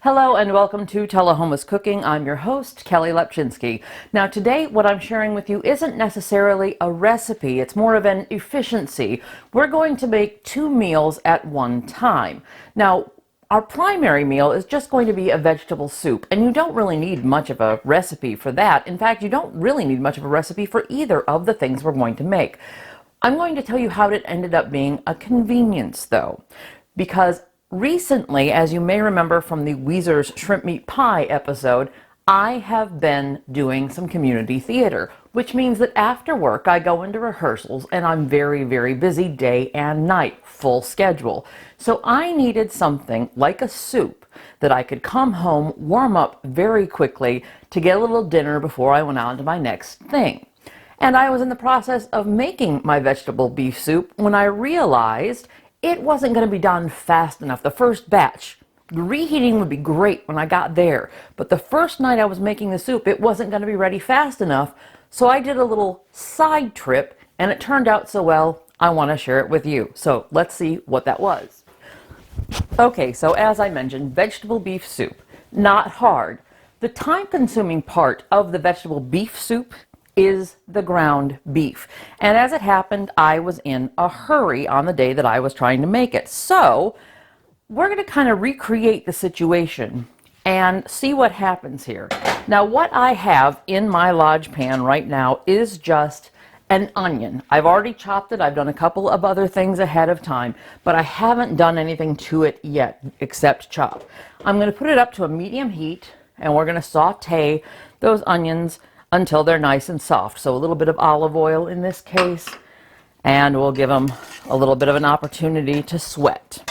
Hello and welcome to Tullahoma's Cooking. I'm your host, Kelly Lepchinsky. Now today what I'm sharing with you isn't necessarily a recipe, it's more of an efficiency. We're going to make 2 meals at one time. Now our primary meal is just going to be a vegetable soup, and you don't really need much of a recipe for that. In fact, you don't really need much of a recipe for either of the things we're going to make. I'm going to tell you how it ended up being a convenience though, because recently, as you may remember from the Weezer's Shrimp Meat Pie episode, I have been doing some community theater, which means that after work I go into rehearsals and I'm very, very busy day and night, full schedule. So I needed something like a soup that I could come home, warm up very quickly to get a little dinner before I went on to my next thing. And I was in the process of making my vegetable beef soup when I realized it wasn't going to be done fast enough. The first batch, the reheating would be great when I got there, but the first night I was making the soup, it wasn't going to be ready fast enough. So I did a little side trip, and it turned out so well, I want to share it with you. So let's see what that was. Okay, so as I mentioned, vegetable beef soup, not hard. The time-consuming part of the vegetable beef soup is the ground beef. And as it happened, I was in a hurry on the day that I was trying to make it. So we're going to kind of recreate the situation and see what happens here. Now what I have in my Lodge pan right now is just an onion. I've already chopped it. I've done a couple of other things ahead of time, but I haven't done anything to it yet except chop. I'm going to put it up to a medium heat, and we're going to saute those onions until they're nice and soft. So a little bit of olive oil in this case, and we'll give them a little bit of an opportunity to sweat.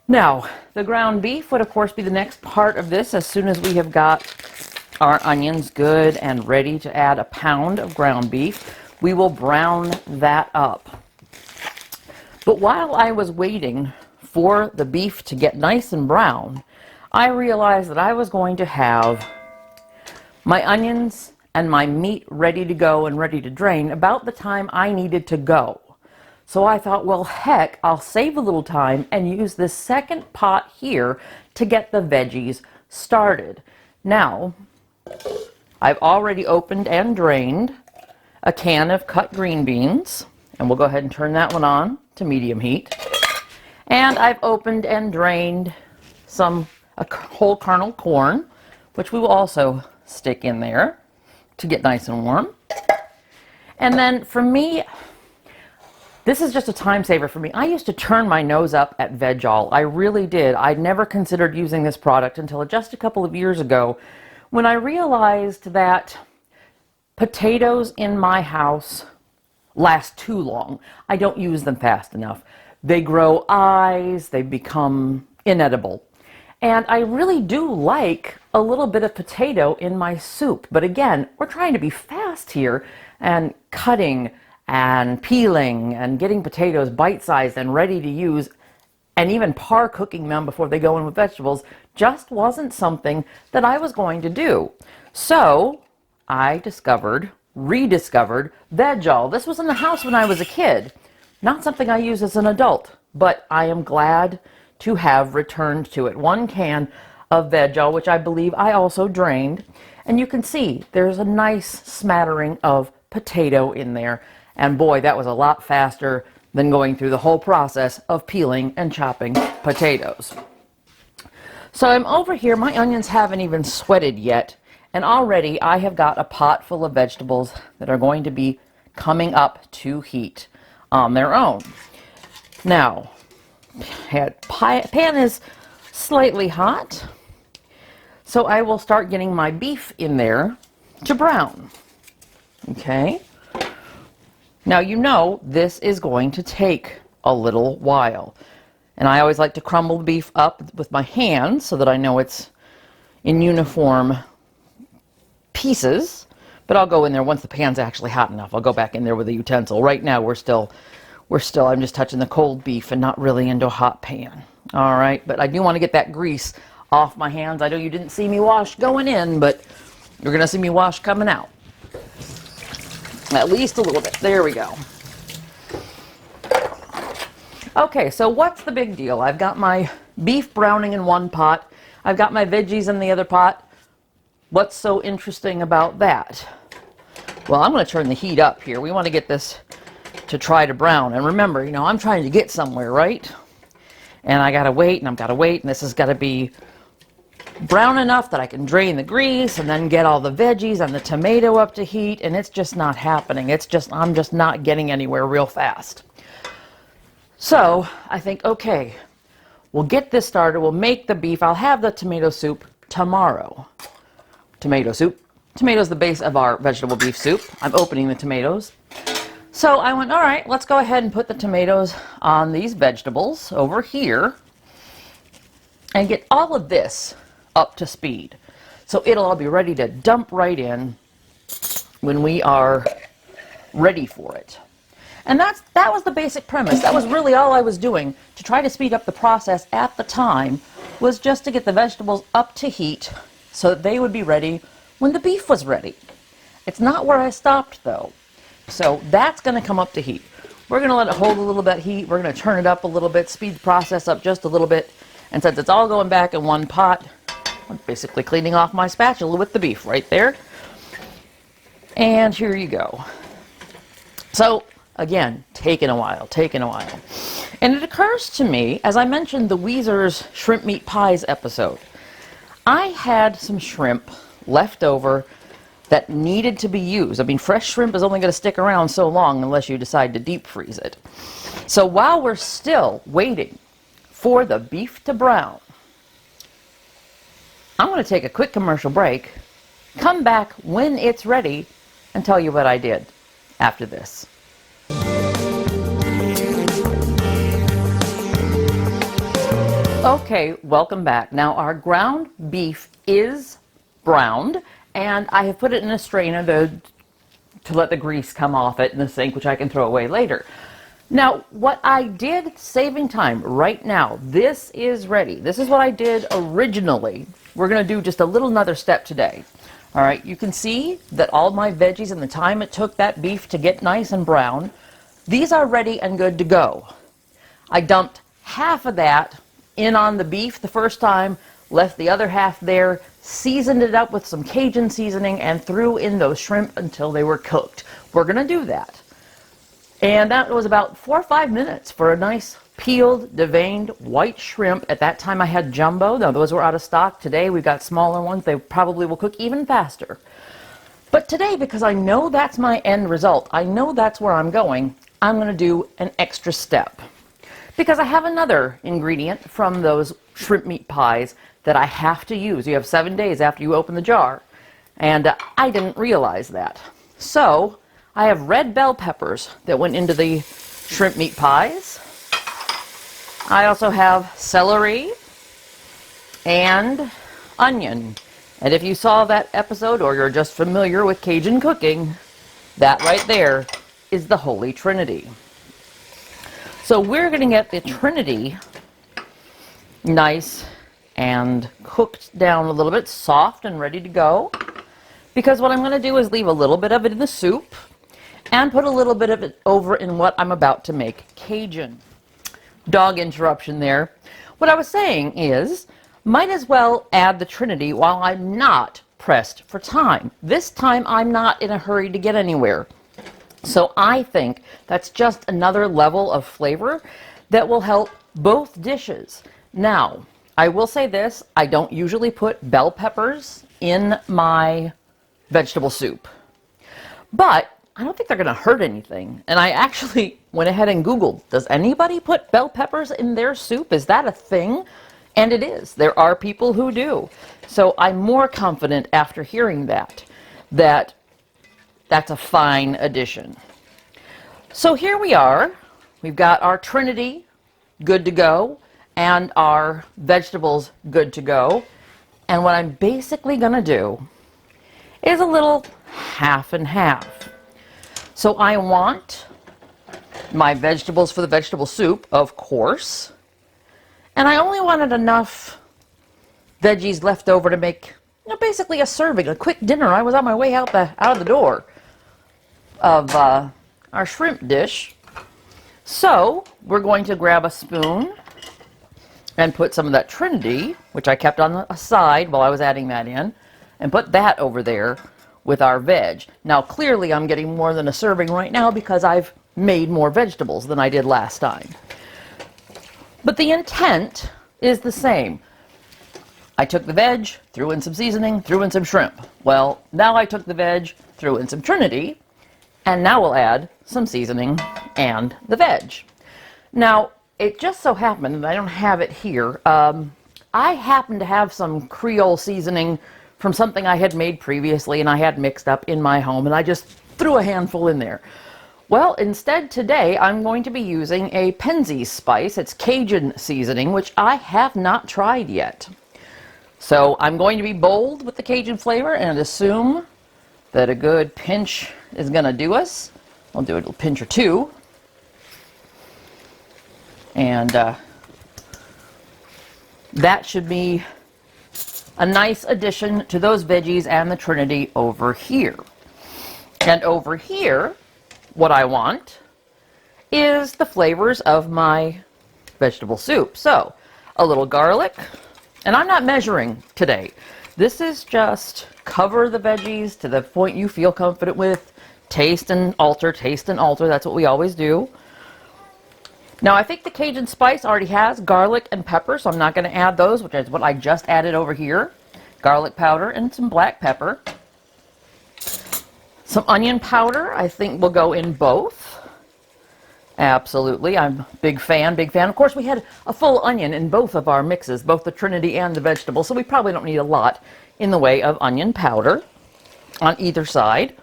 Now, the ground beef would of course be the next part of this. As soon as we have got our onions good and ready to add a pound of ground beef, we will brown that up. But while I was waiting for the beef to get nice and brown, I realized that I was going to have my onions and my meat ready to go and ready to drain about the time I needed to go. So I thought, well, heck, I'll save a little time and use this second pot here to get the veggies started. Now, I've already opened and drained a can of cut green beans, and we'll go ahead and turn that one on to medium heat. And I've opened and drained a whole kernel corn, which we will also stick in there to get nice and warm. And then for me, this is just a time saver for me. I used to turn my nose up at Veg-All. I really did. I'd never considered using this product until just a couple of years ago when I realized that potatoes in my house last too long. I don't use them fast enough. They grow eyes, they become inedible. And I really do like a little bit of potato in my soup. But again, we're trying to be fast here, and cutting and peeling and getting potatoes bite-sized and ready to use, and even par cooking them before they go in with vegetables just wasn't something that I was going to do. So I rediscovered Veg-All. This was in the house when I was a kid. Not something I use as an adult, but I am glad to have returned to it. 1 can of Veg-All, which I believe I also drained. And you can see there's a nice smattering of potato in there. And boy, that was a lot faster than going through the whole process of peeling and chopping potatoes. So I'm over here, my onions haven't even sweated yet, and already I have got a pot full of vegetables that are going to be coming up to heat on their own. Now, pan is slightly hot, so I will start getting my beef in there to brown. Okay. Now you know this is going to take a little while, and I always like to crumble the beef up with my hands so that I know it's in uniform pieces. But I'll go in there once the pan's actually hot enough. I'll go back in there with a utensil. Right now I'm just touching the cold beef and not really into a hot pan. All right, but I do want to get that grease off my hands. I know you didn't see me wash going in, but you're going to see me wash coming out. At least a little bit. There we go. Okay, so what's the big deal? I've got my beef browning in one pot, I've got my veggies in the other pot. What's so interesting about that? Well, I'm going to turn the heat up here. We want to get this to try to brown. And remember, you know, I'm trying to get somewhere, right? And I got to wait, and I've got to wait, and this has got to be brown enough that I can drain the grease and then get all the veggies and the tomato up to heat, and it's just not happening. I'm just not getting anywhere real fast. So I think, okay, we'll get this started. We'll make the beef. I'll have the tomato soup tomorrow. Tomato soup. Tomato's the base of our vegetable beef soup. I'm opening the tomatoes. So I went, all right, let's go ahead and put the tomatoes on these vegetables over here and get all of this up to speed. So it'll all be ready to dump right in when we are ready for it. And that was the basic premise. That was really all I was doing to try to speed up the process at the time, was just to get the vegetables up to heat so that they would be ready when the beef was ready. It's not where I stopped though. So that's going to come up to heat. We're going to let it hold a little bit of heat. We're going to turn it up a little bit, speed the process up just a little bit. And since it's all going back in one pot, I'm basically cleaning off my spatula with the beef right there. And here you go. So again, taking a while. And it occurs to me, as I mentioned the Weezer's shrimp meat pies episode, I had some shrimp left over that needed to be used. I mean, fresh shrimp is only going to stick around so long unless you decide to deep freeze it. So while we're still waiting for the beef to brown, I'm going to take a quick commercial break, come back when it's ready, and tell you what I did after this. Okay, welcome back. Now our ground beef is browned, and I have put it in a strainer to let the grease come off it in the sink, which I can throw away later. Now, what I did, saving time right now, this is ready. This is what I did originally. We're going to do just a little another step today. All right, you can see that all my veggies and the time it took that beef to get nice and brown, these are ready and good to go. I dumped half of that in on the beef the first time, left the other half there, seasoned it up with some Cajun seasoning, and threw in those shrimp until they were cooked. We're going to do that. And that was about 4 or 5 minutes for a nice peeled, deveined white shrimp. At that time I had jumbo. Now those were out of stock. Today we've got smaller ones. They probably will cook even faster. But today, because I know that's my end result, I know that's where I'm going, I'm going to do an extra step. Because I have another ingredient from those shrimp meat pies that I have to use. You have 7 days after you open the jar. And I didn't realize that. So I have red bell peppers that went into the shrimp meat pies. I also have celery and onion. And if you saw that episode, or you're just familiar with Cajun cooking, that right there is the Holy Trinity. So we're going to get the Trinity nice and cooked down a little bit, soft and ready to go. Because what I'm going to do is leave a little bit of it in the soup and put a little bit of it over in what I'm about to make Cajun. Dog interruption there. What I was saying is, might as well add the Trinity while I'm not pressed for time. This time I'm not in a hurry to get anywhere. So I think that's just another level of flavor that will help both dishes. Now, I will say this, I don't usually put bell peppers in my vegetable soup. But I don't think they're going to hurt anything. And I actually went ahead and Googled, does anybody put bell peppers in their soup? Is that a thing? And it is. There are people who do. So I'm more confident after hearing that that's a fine addition. So here we are. We've got our Trinity good to go and our vegetables good to go. And what I'm basically going to do is a little half and half. So I want my vegetables for the vegetable soup, of course. And I only wanted enough veggies left over to make, you know, basically a serving, a quick dinner. I was on my way out of the door of our shrimp dish. So we're going to grab a spoon and put some of that Trinity, which I kept on the side while I was adding that in, and put that over there with our veg. Now clearly I'm getting more than a serving right now because I've made more vegetables than I did last time. But the intent is the same. I took the veg, threw in some seasoning, threw in some shrimp. Well, now I took the veg, threw in some Trinity, and now we'll add some seasoning and the veg. Now, it just so happened, and I don't have it here, I happen to have some Creole seasoning from something I had made previously and I had mixed up in my home, and I just threw a handful in there. Well, instead today I'm going to be using a Penzeys spice. It's Cajun seasoning, which I have not tried yet. So I'm going to be bold with the Cajun flavor and assume that a good pinch is going to do us. I'll do a little pinch or two. And that should be a nice addition to those veggies and the Trinity over here. And over here, what I want is the flavors of my vegetable soup. So, a little garlic, and I'm not measuring today. This is just cover the veggies to the point you feel confident with. Taste and alter, that's what we always do. Now I think the Cajun spice already has garlic and pepper, so I'm not going to add those, which is what I just added over here. Garlic powder and some black pepper. Some onion powder, I think will go in both. Absolutely, I'm a big fan. Of course, we had a full onion in both of our mixes, both the Trinity and the vegetable, so we probably don't need a lot in the way of onion powder on either side.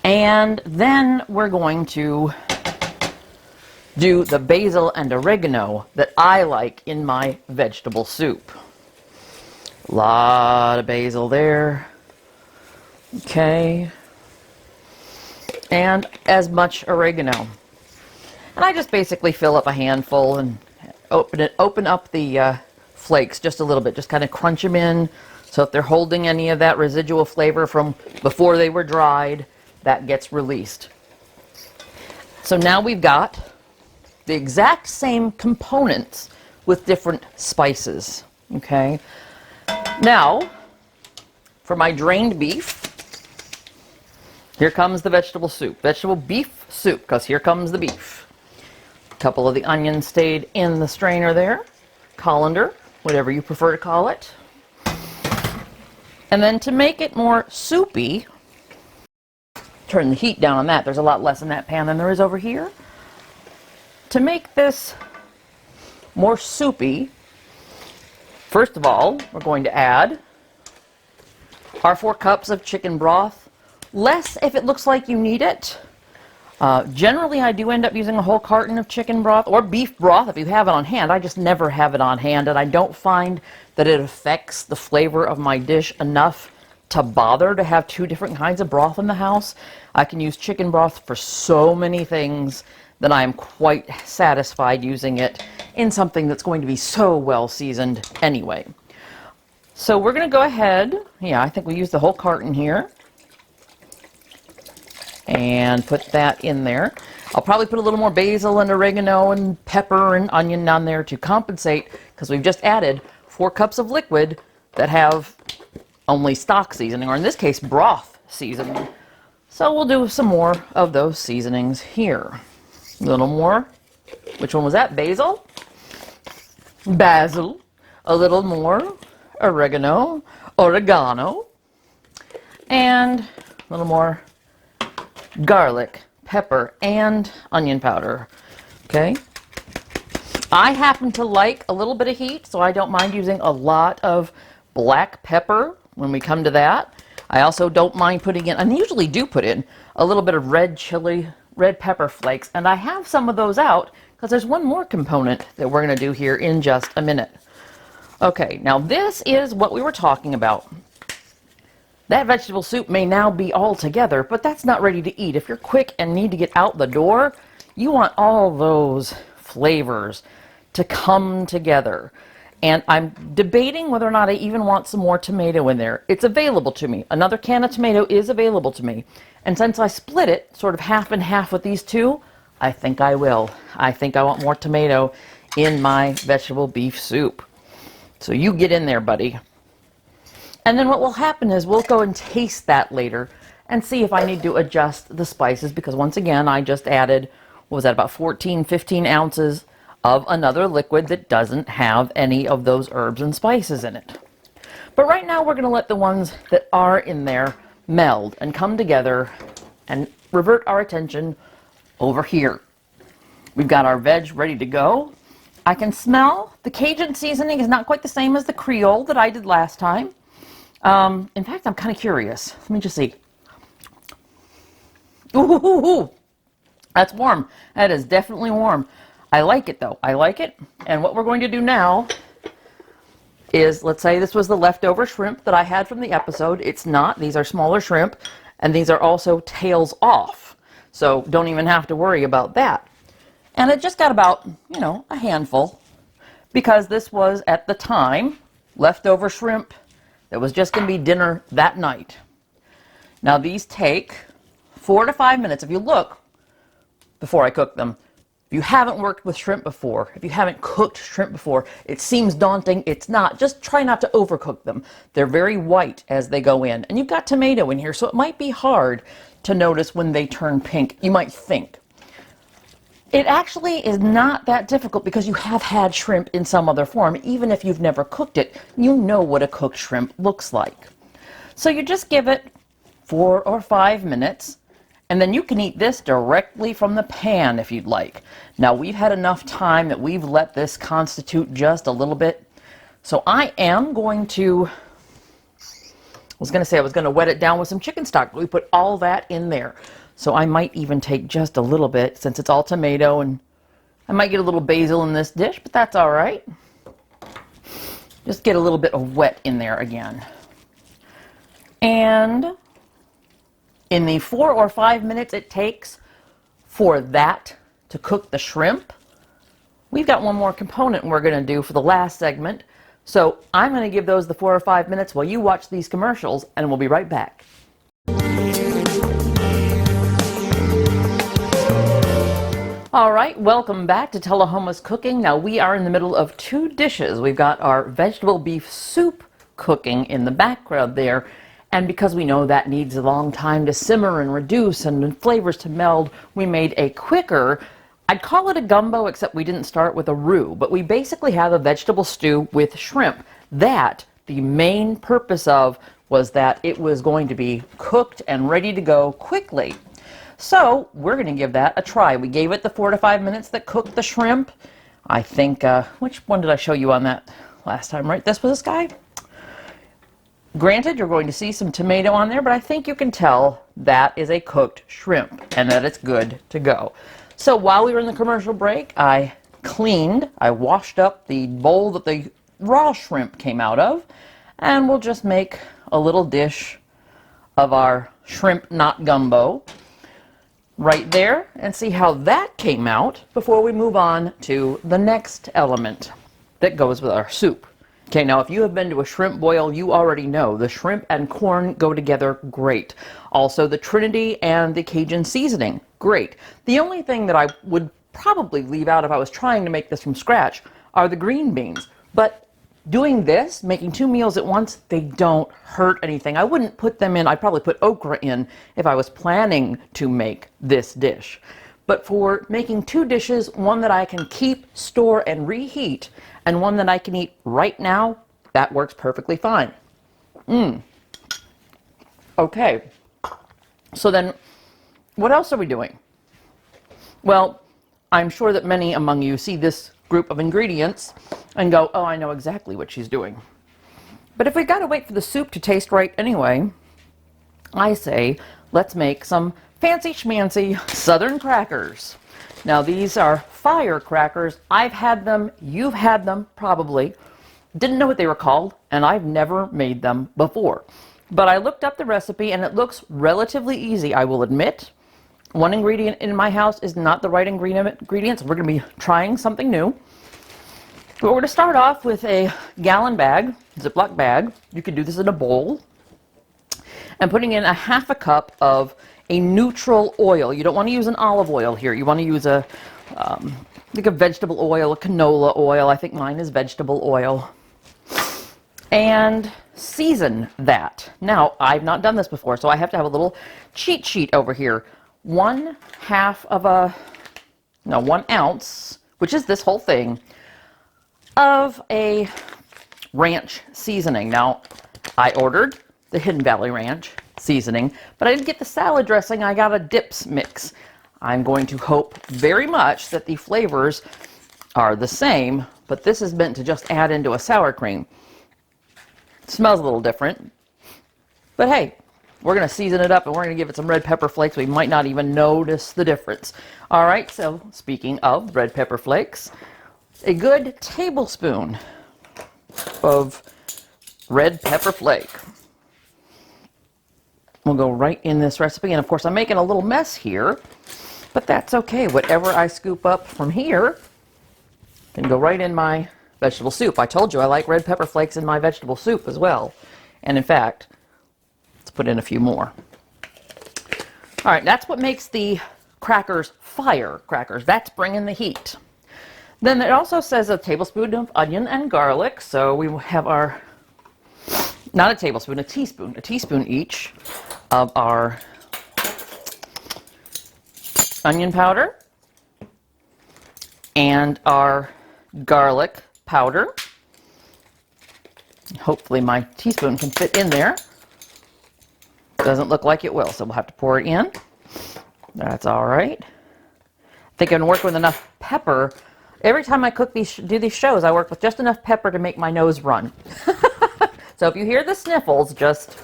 And then we're going to do the basil and oregano that I like in my vegetable soup. A lot of basil there. Okay. And as much oregano. And I just basically fill up a handful and open up the flakes just a little bit. Just kind of crunch them in. So if they're holding any of that residual flavor from before they were dried, that gets released. So now we've got the exact same components with different spices. Okay. Now, for my drained beef, here comes the vegetable soup. Vegetable beef soup, because here comes the beef. A couple of the onions stayed in the strainer there. Colander, whatever you prefer to call it. And then to make it more soupy, turn the heat down on that. There's a lot less in that pan than there is over here. To make this more soupy, first of all, we're going to add our 4 cups of chicken broth. Less if it looks like you need it. Generally, I do end up using a whole carton of chicken broth or beef broth if you have it on hand. I just never have it on hand, and I don't find that it affects the flavor of my dish enough to bother to have 2 different kinds of broth in the house. I can use chicken broth for so many things that I am quite satisfied using it in something that's going to be so well seasoned anyway. So we're going to go ahead, I think we use the whole carton here, and put that in there. I'll probably put a little more basil and oregano and pepper and onion on there to compensate, because we've just added 4 cups of liquid that have only stock seasoning, or in this case broth seasoning. So we'll do some more of those seasonings here. A little more. Which one was that? Basil? Basil. A little more oregano. And a little more garlic, pepper, and onion powder. Okay. I happen to like a little bit of heat, so I don't mind using a lot of black pepper when we come to that. I also don't mind putting in, and usually do put in, a little bit of red pepper flakes, and I have some of those out because there's one more component that we're going to do here in just a minute. Okay, now this is what we were talking about. That vegetable soup may now be all together, but that's not ready to eat. If you're quick and need to get out the door, you want all those flavors to come together. And I'm debating whether or not I even want some more tomato in there. It's available to me. Another can of tomato is available to me. And since I split it sort of half and half with these two, I think I will. I think I want more tomato in my vegetable beef soup. So you get in there, buddy. And then what will happen is we'll go and taste that later and see if I need to adjust the spices, because once again, I just added, what was that, about 14, 15 ounces of another liquid that doesn't have any of those herbs and spices in it. But right now we're going to let the ones that are in there meld and come together and revert our attention over here. We've got our veg ready to go. I can smell the Cajun seasoning is not quite the same as the Creole that I did last time. In fact, I'm kind of curious. Let me just see. Ooh, that's warm. That is definitely warm. I like it though. I like it. And what we're going to do now is, let's say this was the leftover shrimp that I had from the episode. It's not. These are smaller shrimp, and these are also tails off. So don't even have to worry about that. And it just got about, you know, a handful, because this was, at the time, leftover shrimp that was just going to be dinner that night. Now these take 4 to 5 minutes. If you look before I cook them, if you haven't worked with shrimp before, if you haven't cooked shrimp before, it seems daunting. It's not. Just try not to overcook them. They're very white as they go in. And you've got tomato in here, so it might be hard to notice when they turn pink. You might think. It actually is not that difficult because you have had shrimp in some other form. Even if you've never cooked it, you know what a cooked shrimp looks like. So you just give it 4 or 5 minutes, and then you can eat this directly from the pan if you'd like. Now we've had enough time that we've let this constitute just a little bit. So I am going to, I was going to wet it down with some chicken stock, but we put all that in there. So I might even take just a little bit, since it's all tomato, and I might get a little basil in this dish, but that's all right. Just get a little bit of wet in there again. And in the 4 or 5 minutes it takes for that to cook the shrimp, we've got one more component we're going to do for the last segment. So I'm going to give those the 4 or 5 minutes while you watch these commercials, and we'll be right back. All right, welcome back to Tullahoma's Cooking. Now we are in the middle of 2 dishes. We've got our vegetable beef soup cooking in the background there, and because we know that needs a long time to simmer and reduce and flavors to meld, we made a quicker, I'd call it a gumbo, except we didn't start with a roux, but we basically have a vegetable stew with shrimp. That, the main purpose of, was that it was going to be cooked and ready to go quickly. So we're going to give that a try. We gave it the 4 to 5 minutes that cooked the shrimp. I think, which one did I show you on that last time, right? This was this guy? Granted, you're going to see some tomato on there, but I think you can tell that is a cooked shrimp and that it's good to go. So while we were in the commercial break, I washed up the bowl that the raw shrimp came out of, and we'll just make a little dish of our shrimp not gumbo right there and see how that came out before we move on to the next element that goes with our soup. Okay, now if you have been to a shrimp boil, you already know the shrimp and corn go together great. Also the Trinity and the Cajun seasoning, great. The only thing that I would probably leave out if I was trying to make this from scratch are the green beans. But doing this, making 2 meals at once, they don't hurt anything. I wouldn't put them in. I'd probably put okra in if I was planning to make this dish. But for making 2 dishes, one that I can keep, store, and reheat, and one that I can eat right now, that works perfectly fine. Okay. So then, what else are we doing? Well, I'm sure that many among you see this group of ingredients and go, oh, I know exactly what she's doing. But if we gotta wait for the soup to taste right anyway, I say, let's make some fancy schmancy Southern crackers. Now these are firecrackers. I've had them, you've had them probably. Didn't know what they were called, and I've never made them before. But I looked up the recipe and it looks relatively easy, I will admit. One ingredient in my house is not the right ingredient, so we're going to be trying something new. But we're going to start off with a gallon bag, Ziploc bag. You could do this in a bowl. And putting in a 1/2 cup of a neutral oil. You don't want to use an olive oil here. You want to use like a vegetable oil, a canola oil. I think mine is vegetable oil. And season that. Now, I've not done this before, so I have to have a little cheat sheet over here. 1 ounce, which is this whole thing, of a ranch seasoning. Now, I ordered the Hidden Valley Ranch seasoning, but I didn't get the salad dressing. I got a dips mix. I'm going to hope very much that the flavors are the same, but this is meant to just add into a sour cream. It smells a little different, but hey, we're going to season it up and we're going to give it some red pepper flakes. We might not even notice the difference. All right, so speaking of red pepper flakes, a good tablespoon of red pepper flake will go right in this recipe. And of course, I'm making a little mess here, but that's okay. Whatever I scoop up from here can go right in my vegetable soup. I told you I like red pepper flakes in my vegetable soup as well. And in fact, let's put in a few more. All right, that's what makes the crackers fire crackers. That's bringing the heat. Then it also says a tablespoon of onion and garlic. So we will have our, not a tablespoon, a teaspoon each of our onion powder and our garlic powder. Hopefully my teaspoon can fit in there. Doesn't look like it will, so we'll have to pour it in. That's all right. I think I can work with enough pepper. Every time I do these shows, I work with just enough pepper to make my nose run. So if you hear the sniffles, just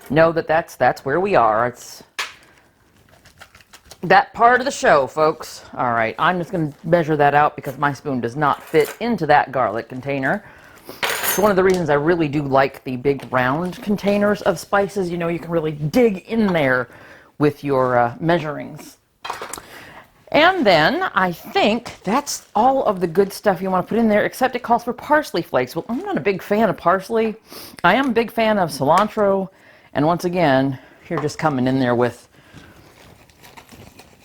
know that that's where we are. It's that part of the show, folks. All right, I'm just going to measure that out because my spoon does not fit into that garlic container. It's one of the reasons I really do like the big round containers of spices. You know, you can really dig in there with your measurings. And then I think that's all of the good stuff you want to put in there, except it calls for parsley flakes. Well, I'm not a big fan of parsley. I am a big fan of cilantro. And once again, you're just coming in there with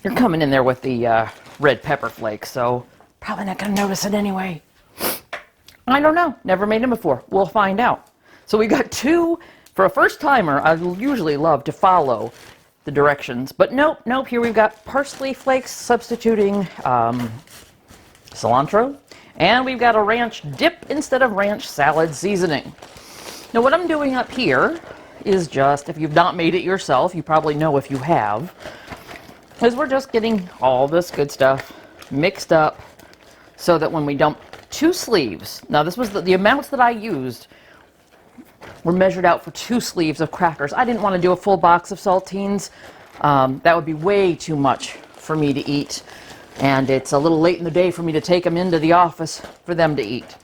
the red pepper flakes. So probably not going to notice it anyway. I don't know. Never made them before. We'll find out. So we got two. For a first timer, I usually love to follow the directions, but nope. Here we've got parsley flakes substituting cilantro, and we've got a ranch dip instead of ranch salad seasoning. Now what I'm doing up here is just, if you've not made it yourself, you probably know if you have, is we're just getting all this good stuff mixed up so that when we dump 2 sleeves, now this was the amounts that I used were measured out for 2 sleeves of crackers. I didn't want to do a full box of saltines. That would be way too much for me to eat. And it's a little late in the day for me to take them into the office for them to eat.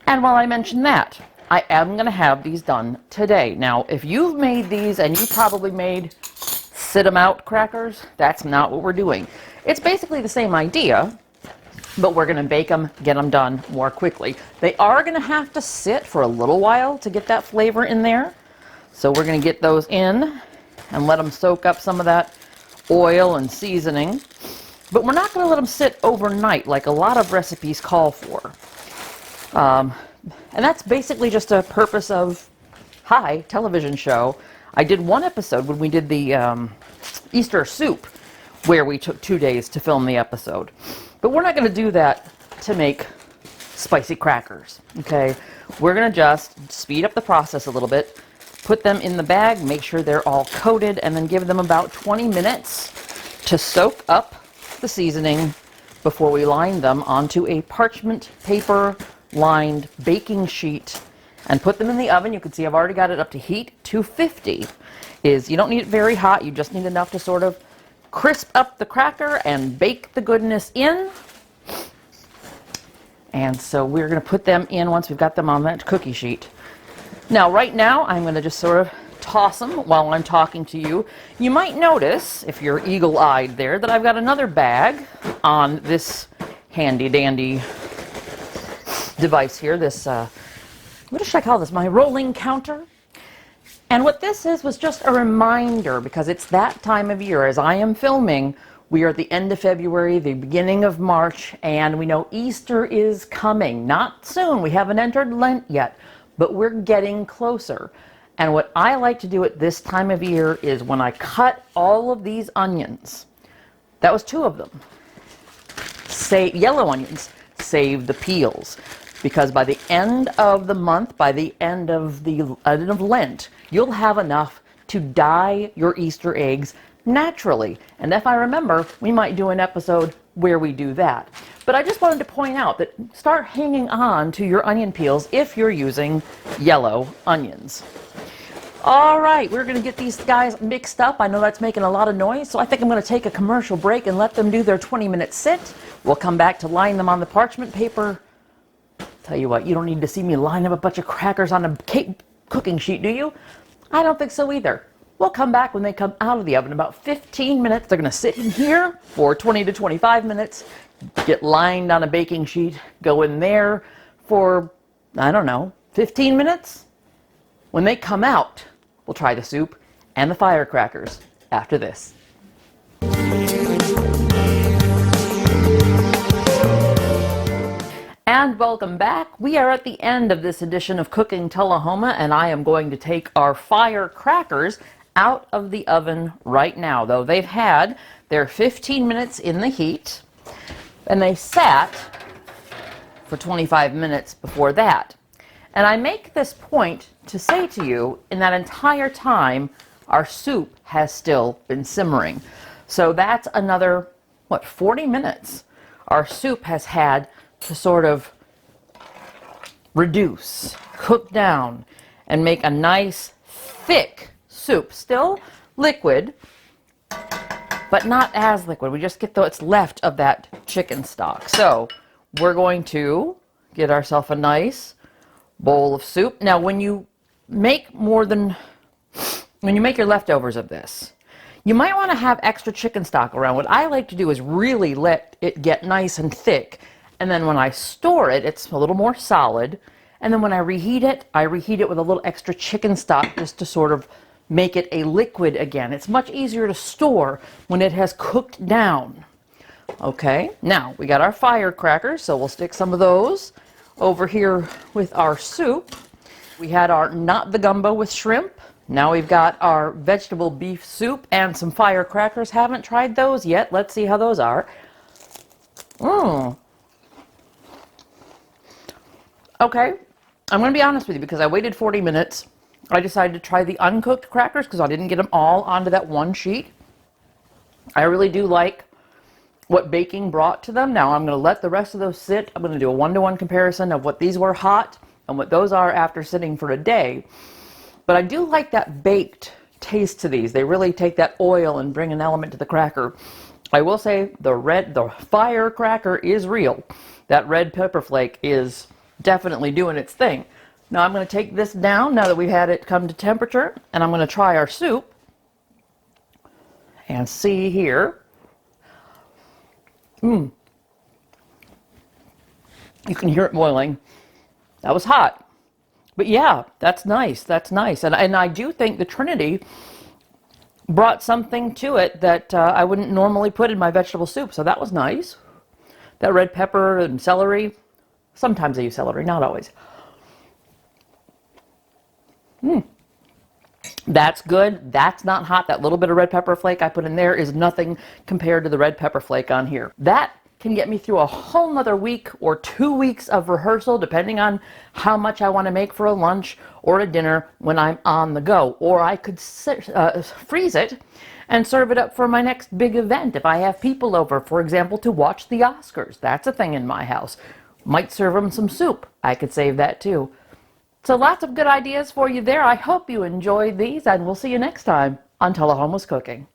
And while I mention that, I am going to have these done today. Now, if you've made these and you probably made sit-em-out crackers, that's not what we're doing. It's basically the same idea, but we're going to bake them, get them done more quickly. They are going to have to sit for a little while to get that flavor in there. So we're going to get those in and let them soak up some of that oil and seasoning. But we're not going to let them sit overnight like a lot of recipes call for. And that's basically just a purpose of, hi, television show. I did one episode when we did the Easter soup where we took 2 days to film the episode. But we're not going to do that to make spicy crackers, okay? We're going to just speed up the process a little bit, put them in the bag, make sure they're all coated, and then give them about 20 minutes to soak up the seasoning before we line them onto a parchment paper lined baking sheet and put them in the oven. You can see I've already got it up to heat 250. You don't need it very hot, you just need enough to sort of crisp up the cracker and bake the goodness in. And so we're going to put them in once we've got them on that cookie sheet. Now, right now, I'm going to just sort of toss them while I'm talking to you. You might notice, if you're eagle-eyed there, that I've got another bag on this handy-dandy device here. This, what should I call this? My rolling counter. And what this is was just a reminder, because it's that time of year. As I am filming, we are at the end of February, the beginning of March, and we know Easter is coming. Not soon, we haven't entered Lent yet, but we're getting closer. And what I like to do at this time of year is when I cut all of these onions, that was 2 of them, yellow onions, save the peels. Because by the end of the month, by the end of Lent, you'll have enough to dye your Easter eggs naturally. And if I remember, we might do an episode where we do that. But I just wanted to point out that start hanging on to your onion peels if you're using yellow onions. All right, we're going to get these guys mixed up. I know that's making a lot of noise, so I think I'm going to take a commercial break and let them do their 20-minute sit. We'll come back to line them on the parchment paper. Tell you what, you don't need to see me line up a bunch of crackers on a cake cooking sheet, do you? I don't think so either. We'll come back when they come out of the oven. About 15 minutes. They're going to sit in here for 20 to 25 minutes, get lined on a baking sheet, go in there for, I don't know, 15 minutes. When they come out, we'll try the soup and the firecrackers after this. And welcome back. We are at the end of this edition of Cooking Tullahoma, and I am going to take our firecrackers out of the oven right now, though they've had their 15 minutes in the heat, and they sat for 25 minutes before that. And I make this point to say to you, in that entire time, our soup has still been simmering. So that's another, 40 minutes our soup has had to sort of reduce, cook down, and make a nice thick soup. Still liquid, but not as liquid. We just get what's left of that chicken stock. So we're going to get ourselves a nice bowl of soup. Now when you make your leftovers of this, you might want to have extra chicken stock around. What I like to do is really let it get nice and thick. And then when I store it, it's a little more solid. And then when I reheat it with a little extra chicken stock just to sort of make it a liquid again. It's much easier to store when it has cooked down. Okay, now we got our firecrackers, so we'll stick some of those over here with our soup. We had our not the gumbo with shrimp. Now we've got our vegetable beef soup and some firecrackers. Haven't tried those yet. Let's see how those are. Okay, I'm going to be honest with you, because I waited 40 minutes. I decided to try the uncooked crackers because I didn't get them all onto that one sheet. I really do like what baking brought to them. Now I'm going to let the rest of those sit. I'm going to do a 1-to-1 comparison of what these were hot and what those are after sitting for a day. But I do like that baked taste to these. They really take that oil and bring an element to the cracker. I will say the firecracker is real. That red pepper flake is definitely doing its thing. Now I'm going to take this down now that we've had it come to temperature, and I'm going to try our soup and see here. You can hear it boiling. That was hot. But yeah, that's nice. That's nice. And I do think the Trinity brought something to it that I wouldn't normally put in my vegetable soup. So that was nice. That red pepper and celery. Sometimes I use celery, not always. That's good. That's not hot. That little bit of red pepper flake I put in there is nothing compared to the red pepper flake on here. That can get me through a whole nother week or 2 weeks of rehearsal, depending on how much I want to make for a lunch or a dinner when I'm on the go. Or I could freeze it and serve it up for my next big event. If I have people over, for example, to watch the Oscars, that's a thing in my house. Might serve them some soup. I could save that too. So lots of good ideas for you there. I hope you enjoyed these, and we'll see you next time on Tullahoma's Cooking.